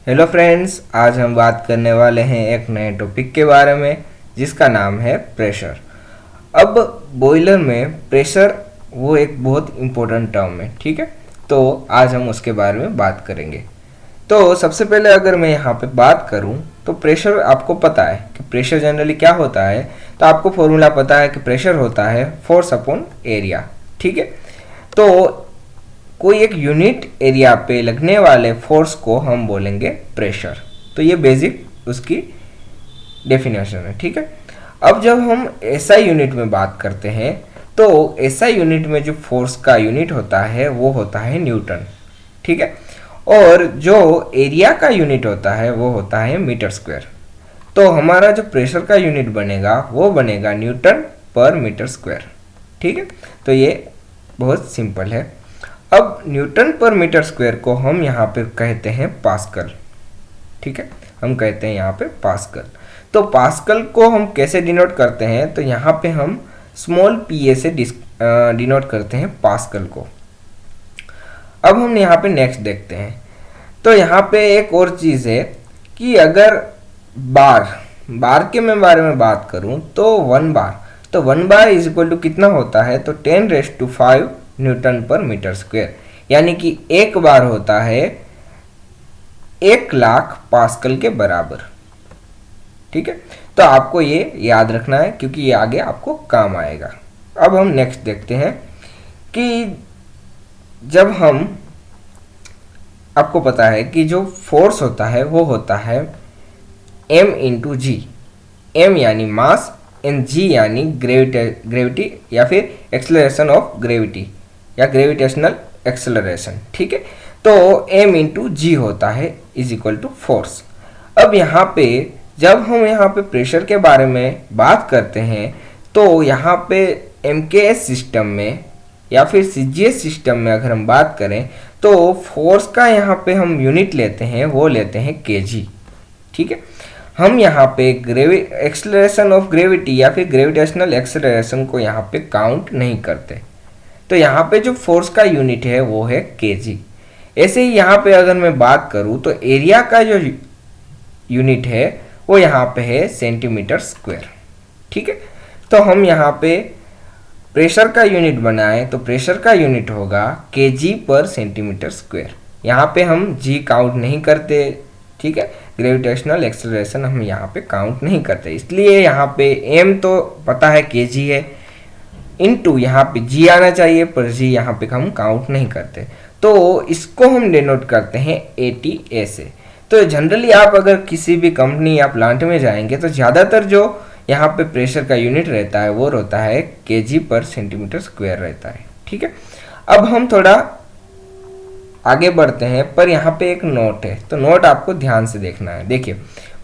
Hello friends, आज हम बात करने वाले हैं एक नए टॉपिक के बारे में जिसका नाम है प्रेशर। अब बॉयलर में प्रेशर वो एक बहुत इम्पोर्टेंट टर्म है, ठीक है। तो आज हम उसके बारे में बात करेंगे। तो सबसे पहले अगर मैं यहाँ पे बात करूँ तो प्रेशर आपको पता है कि प्रेशर जनरली क्या होता है। तो आपको फॉर्मूला पता है कि प्रेशर होता है फोर्स अपॉन एरिया, ठीक है। तो कोई एक यूनिट एरिया पे लगने वाले फोर्स को हम बोलेंगे प्रेशर। तो ये बेसिक उसकी डेफिनेशन है, ठीक है। अब जब हम एसआई यूनिट में बात करते हैं तो एसआई यूनिट में जो फोर्स का यूनिट होता है वो होता है न्यूटन, ठीक है। और जो एरिया का यूनिट होता है वो होता है मीटर स्क्वायर। तो हमारा जो प्रेशर का यूनिट बनेगा वो बनेगा न्यूटन पर मीटर स्क्वायर, ठीक है। तो ये बहुत सिंपल है। अब न्यूटन पर मीटर स्क्वायर को हम यहाँ पे कहते हैं पास्कल, ठीक है। हम कहते हैं यहाँ पे पास्कल। तो पास्कल को हम कैसे डिनोट करते हैं, तो यहाँ पे हम स्मॉल पी ए से डिनोट करते हैं पास्कल को। अब हम यहाँ पे नेक्स्ट देखते हैं। तो यहाँ पे एक और चीज़ है कि अगर बार के मैं बारे में बात करूँ तो 1 बार, तो 1 बार इज इक्वल टू कितना होता है, तो 10⁵ न्यूटन पर मीटर स्क्वायर, यानी कि एक बार होता है 1,00,000 पास्कल के बराबर, ठीक है। तो आपको ये याद रखना है क्योंकि ये आगे आपको काम आएगा। अब हम नेक्स्ट देखते हैं कि जब हम, आपको पता है कि जो फोर्स होता है वो होता है m इंटू जी। m यानी मास एंड g यानी ग्रेविटी या फिर एक्सेलरेशन ऑफ ग्रेविटी या ग्रेविटेशनल एक्सेलरेशन, ठीक है। तो m इंटू जी होता है इज इक्वल टू फोर्स। अब यहाँ पे जब हम यहाँ पे प्रेशर के बारे में बात करते हैं तो यहाँ पे MKS सिस्टम में या फिर CGS सिस्टम में अगर हम बात करें तो फोर्स का यहाँ पे हम यूनिट लेते हैं, वो लेते हैं kg, ठीक है। हम यहाँ पे एक्सेलरेशन ऑफ ग्रेविटी या फिर ग्रेविटेशनल एक्सेलरेशन को यहाँ पे काउंट नहीं करते। तो यहाँ पे जो फोर्स का यूनिट है वो है kg। ऐसे ही यहाँ पे अगर मैं बात करूँ तो एरिया का जो यूनिट है वो यहाँ पे है सेंटीमीटर स्क्वायर, ठीक है। तो हम यहाँ पे प्रेशर का यूनिट बनाएं तो प्रेशर का यूनिट होगा kg पर सेंटीमीटर स्क्वायर। यहाँ पे हम g काउंट नहीं करते, ठीक है। ग्रेविटेशनल एक्सेलरेशन हम यहाँ पे काउंट नहीं करते, इसलिए यहाँ पे m तो पता है kg है, इनटू यहाँ पे g आना चाहिए, पर g यहाँ पे हम काउंट नहीं करते। तो इसको हम डिनोट करते हैं ATA से। तो जनरली आप अगर किसी भी कंपनी या प्लांट में जाएंगे तो ज़्यादातर जो यहाँ पे प्रेशर का यूनिट रहता है वो रहता है kg पर सेंटीमीटर स्क्वायर रहता है, ठीक है। अब हम थोड़ा आगे बढ़ते हैं, पर यहाँ पे एक नोट है, तो नोट आपको ध्यान से देखना है। देखिए,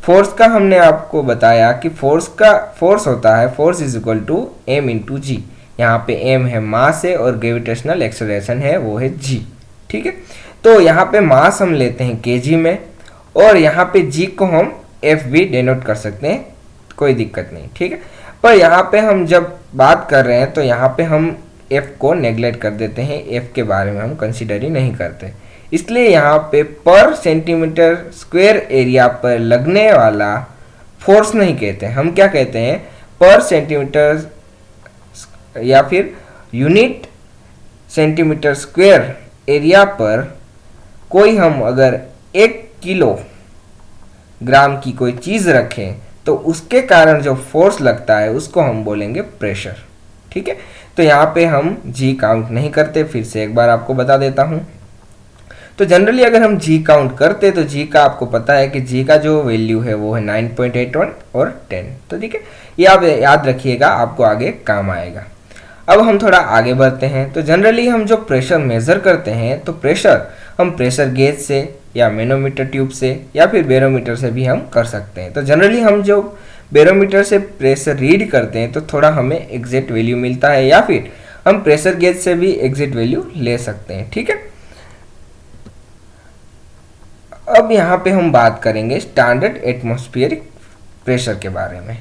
फोर्स का हमने आपको बताया कि फोर्स होता है, force is equal to m into g. यहाँ पे m है मास है और ग्रेविटेशनल एक्सेलरेशन है वो है g, ठीक है। तो यहाँ पे मास हम लेते हैं kg में और यहाँ पे g को हम f भी डिनोट कर सकते हैं, कोई दिक्कत नहीं, ठीक है। पर यहाँ पे हम जब बात कर रहे हैं तो यहाँ पे हम f को नेग्लेक्ट कर देते हैं, f के बारे में हम कंसीडर ही नहीं करते। इसलिए यहाँ पे पर सेंटीमीटर स्क्वायर एरिया पर लगने वाला फोर्स नहीं कहते, हम क्या कहते हैं, पर सेंटीमीटर या फिर यूनिट सेंटीमीटर स्क्वायर एरिया पर कोई हम अगर 1 किलोग्राम की कोई चीज़ रखें तो उसके कारण जो फोर्स लगता है उसको हम बोलेंगे प्रेशर, ठीक है। तो यहाँ पे हम जी काउंट नहीं करते, फिर से एक बार आपको बता देता हूँ। तो जनरली अगर हम जी काउंट करते तो जी का आपको पता है कि जी का जो वैल्यू है वो है 9.81 और 10। तो ठीक है, ये आप याद रखिएगा, आपको आगे काम आएगा। अब हम थोड़ा आगे बढ़ते हैं। तो जनरली हम जो प्रेशर मेज़र करते हैं तो प्रेशर हम प्रेशर गेज से या मैनोमीटर ट्यूब से या फिर बैरोमीटर से भी हम कर सकते हैं। तो जनरली हम जो बैरोमीटर से प्रेशर रीड करते हैं तो थोड़ा हमें एग्जैक्ट वैल्यू मिलता है, या फिर हम प्रेशर गेज से भी एग्जैक्ट वैल्यू ले सकते हैं, ठीक है। अब यहाँ पे हम बात करेंगे स्टैंडर्ड एटमॉस्फेरिक प्रेशर के बारे में।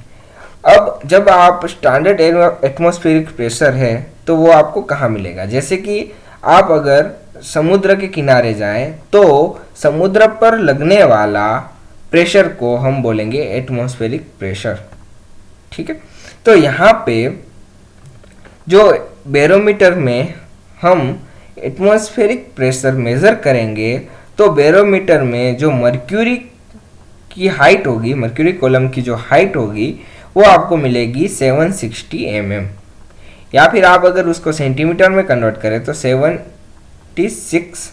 अब जब आप स्टैंडर्ड एटमॉस्फेरिक प्रेशर है तो वो आपको कहाँ मिलेगा, जैसे कि आप अगर समुद्र के किनारे जाएं तो समुद्र पर लगने वाला प्रेशर को हम बोलेंगे एटमॉस्फेरिक प्रेशर। ठीक है, तो यहाँ पे जो बैरोमीटर में हम एटमॉस्फेरिक प्रेशर मेज़र करेंगे तो बैरोमीटर में जो मर्क्यूरी की हाइट होगी, मर्क्यूरी कॉलम की जो हाइट होगी वो आपको मिलेगी 760 mm, या फिर आप अगर उसको सेंटीमीटर में कन्वर्ट करें तो 76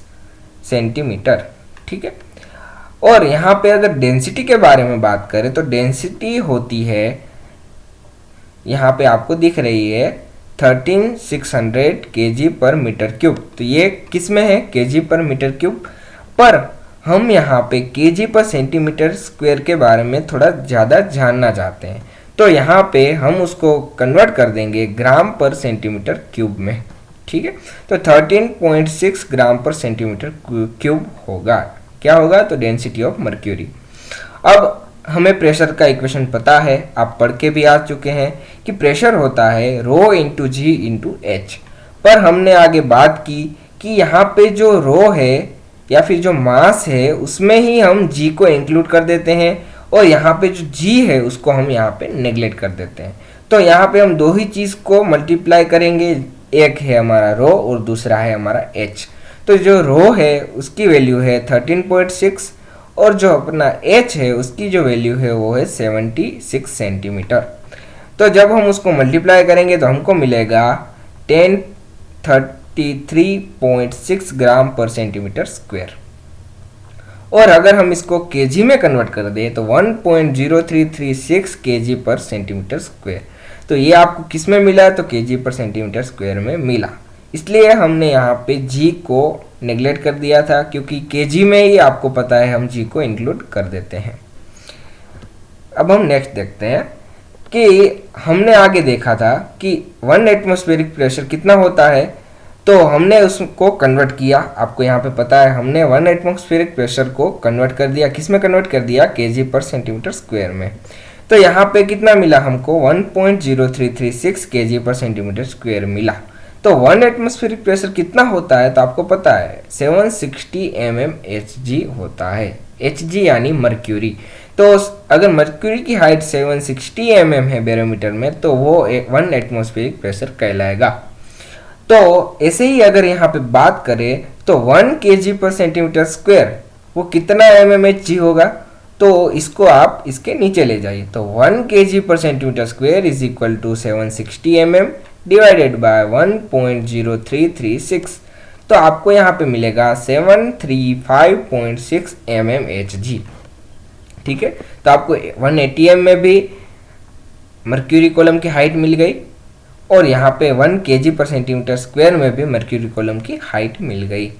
सेंटीमीटर। ठीक है, और यहाँ पे अगर डेंसिटी के बारे में बात करें तो डेंसिटी होती है, यहाँ पे आपको दिख रही है 13600 kg पर मीटर क्यूब। तो ये किस में है, kg पर मीटर क्यूब, पर हम यहाँ पे kg पर सेंटीमीटर स्क्वायर के बारे में थोड़ा ज़्यादा जानना चाहते हैं, तो यहाँ पे हम उसको कन्वर्ट कर देंगे ग्राम पर सेंटीमीटर क्यूब में। ठीक है, तो 13.6 ग्राम पर सेंटीमीटर क्यूब होगा, क्या होगा, तो डेंसिटी ऑफ मर्क्यूरी। अब हमें प्रेशर का इक्वेशन पता है, आप पढ़ के भी आ चुके हैं कि प्रेशर होता है रो इंटू जी इंटू एच, पर हमने आगे बात की कि यहाँ पे जो रो है या फिर जो मास है उसमें ही हम जी को इंक्लूड कर देते हैं और यहाँ पे जो जी है उसको हम यहाँ पे नेग्लेक्ट कर देते हैं। तो यहाँ पे हम दो ही चीज़ को मल्टीप्लाई करेंगे, एक है हमारा रो और दूसरा है हमारा एच। तो जो रो है उसकी वैल्यू है 13.6 और जो अपना एच है उसकी जो वैल्यू है वो है 76 सेंटीमीटर। तो जब हम उसको मल्टीप्लाई करेंगे तो हमको मिलेगा 1033.6 ग्राम पर सेंटीमीटर स्क्वायर। और अगर हम इसको केजी में कन्वर्ट कर दें तो 1.0336 केजी पर सेंटीमीटर स्क्वायर। तो ये आपको किस में मिला, तो केजी पर सेंटीमीटर स्क्वायर में मिला, इसलिए हमने यहाँ पे जी को नेग्लेक्ट कर दिया था, क्योंकि केजी में ही आपको पता है हम जी को इंक्लूड कर देते हैं। अब हम नेक्स्ट देखते हैं कि हमने आगे देखा था कि 1 एटमॉस्फेरिक प्रेशर कितना होता है, तो हमने उसको कन्वर्ट किया, आपको यहाँ पे पता है हमने 1 एटमॉस्फेरिक प्रेशर को कन्वर्ट कर दिया, किस में कन्वर्ट कर दिया, केजी पर सेंटीमीटर स्क्वायर में। तो यहाँ पे कितना मिला हमको, 1.0336 केजी पर सेंटीमीटर स्क्वायर मिला। तो 1 एटमॉस्फेरिक प्रेशर कितना होता है, तो आपको पता है 760 mm Hg होता है, Hg यानी मर्क्यूरी। तो अगर मर्क्यूरी की हाइट 760 mm है बैरोमीटर में तो वो 1 एटमॉस्फेरिक प्रेशर कहलाएगा। तो ऐसे ही अगर यहाँ पे बात करें तो 1 kg पर सेंटीमीटर स्क्वायर वो कितना mmHg होगा, तो इसको आप इसके नीचे ले जाइए। तो 1 kg पर centimetre square is equal to 760 mm divided by 1.0336, तो आपको यहाँ पे मिलेगा 735.6 mmHg। ठीक है, तो आपको 180 mm में भी मर्क्यूरी कॉलम की हाइट मिल गई और यहाँ पे 1 kg पर सेंटीमीटर स्क्वायर में भी मर्क्यूरी कॉलम की हाइट मिल गई।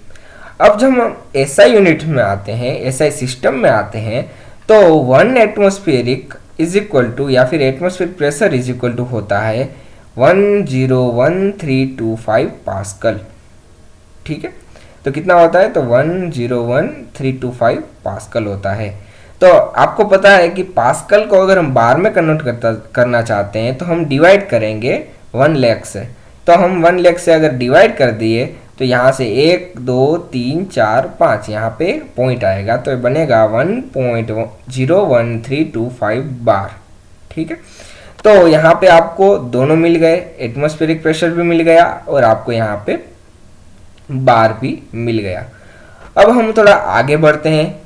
अब जब हम एसआई यूनिट में आते हैं, एसआई सिस्टम में आते हैं, तो 1 एटमॉस्फेरिक इज इक्वल टू या फिर atmospheric pressure is equal to होता है 101325 पास्कल। ठीक है, तो कितना होता है, तो 101325 पास्कल होता है। तो आपको पता है कि पास्कल को अगर हम बार में कन्वर्ट करना चाहते हैं तो हम डिवाइड करेंगे 1 लाख से। तो हम 1 लाख से अगर डिवाइड कर दिए तो यहाँ से 1 2 3 4 5 यहाँ पे पॉइंट आएगा, तो बनेगा 1.01325 बार। ठीक है, तो यहाँ पे आपको दोनों मिल गए, एटमॉस्फेरिक प्रेशर भी मिल गया और आपको यहाँ पे बार भी मिल गया। अब हम थोड़ा आगे बढ़ते हैं,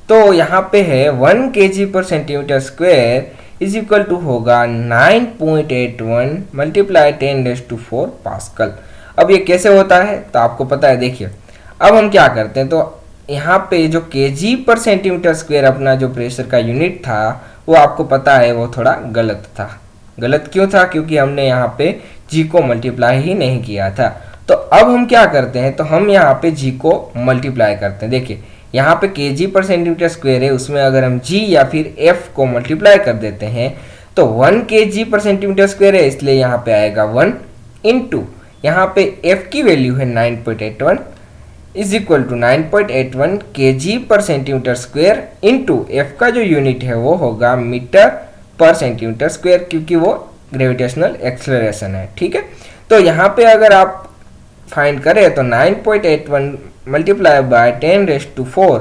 तो यहाँ पे है 1 kg पर centimetre square is equal to होगा 9.81 मल्टीप्लाई 10⁴ पास्कल। अब ये कैसे होता है, तो आपको पता है, देखिए अब हम क्या करते हैं, तो यहाँ पे जो kg पर सेंटीमीटर स्क्वायर अपना जो प्रेशर का यूनिट था वो आपको पता है वो थोड़ा गलत था। गलत क्यों था, क्योंकि हमने यहाँ पे g को मल्टीप्लाई ही नहीं किया था। तो अब हम क्या करते हैं, तो हम यहाँ पे g को मल्टीप्लाई करते हैं। देखिए यहाँ पे kg पर सेंटीमीटर स्क्वायर है, उसमें अगर हम g या फिर f को मल्टीप्लाई कर देते हैं तो 1 kg पर सेंटीमीटर स्क्वायर है, इसलिए यहाँ पे आएगा 1 इंटू यहाँ पे f की वैल्यू है 9.81 इज इक्वल टू 9.81 kg पर सेंटीमीटर स्क्वायर इंटू f का जो यूनिट है वो होगा मीटर पर सेंटीमीटर स्क्वायर, क्योंकि वो ग्रेविटेशनल एक्सेलरेशन है। ठीक है, तो यहाँ पे अगर आप फाइंड करें तो 9.81 मल्टीप्लाई बाय 10 रेस्ट टू 4